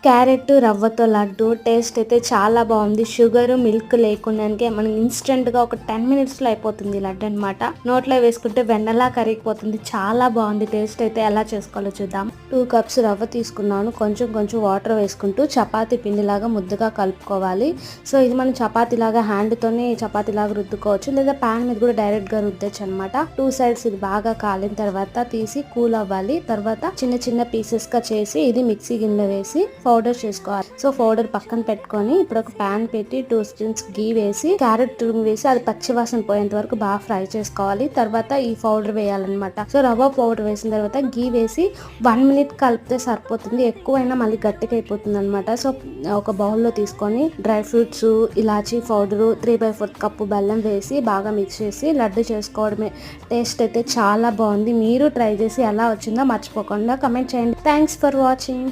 Carrot రవ్వతో laddu taste అయితే చాలా బాగుంది. షుగర్ మిల్క్ లేకుండానికే మనకి ఇన్స్టెంట్ గా ఒక 10 minutes లో అయిపోతుంది ఈ లడ్డు అనమాట. నోట్లో వేసుకుంటే వెన్నలా కరిగిపోతుంది. చాలా బాగుంది. టేస్ట్ అయితే ఎలా చేసుకోవాలో చూద్దాం. 2 cups రవ్వ తీసుకున్నాను. కొంచెం కొంచెం వాటర్ వేసుకుంటూ చపాతీ పిండిలాగా ముద్దగా కలుపుకోవాలి. సో ఇది మనం చపాతీ లాగా హ్యాండ్ తోనే చపాతీ లాగా రుద్దుకోవచ్చు, లేదా ప్యాన్ మీద కూడా డైరెక్ట్ గా రుద్దచ్చు అనమాట. 2 sides ఇది బాగా కాలిన తర్వాత తీసి కూల్ అవ్వాలి. తర్వాత చిన్న చిన్న పీసెస్ గా చేసి ఇది మిక్సీ గిన్నెలో వేసి పౌడర్ చేసుకోవాలి. సో పౌడర్ పక్కన పెట్టుకొని ఇప్పుడు ఒక ప్యాన్ పెట్టి 2 spoons గీ వేసి క్యారెట్ తురుము వేసి అది పచ్చివాసన పోయేంత వరకు బాగా ఫ్రై చేసుకోవాలి. తర్వాత ఈ పౌడర్ వేయాలన్నమాట. సో రవ్వ పౌడర్ వేసిన తర్వాత గీ వేసి 1 minute కలిపితే సరిపోతుంది. ఎక్కువైనా మళ్ళీ గట్టిగా అయిపోతుంది అనమాట. సో ఒక బౌల్లో తీసుకొని డ్రై ఫ్రూట్స్, ఇలాచీ పౌడర్, 3/4 కప్పు బెల్లం వేసి బాగా మిక్స్ చేసి లడ్డు చేసుకోవడమే. టేస్ట్ అయితే చాలా బాగుంది. మీరు ట్రై చేసి ఎలా వచ్చిందో మర్చిపోకుండా కమెంట్ చేయండి. Thanks for watching.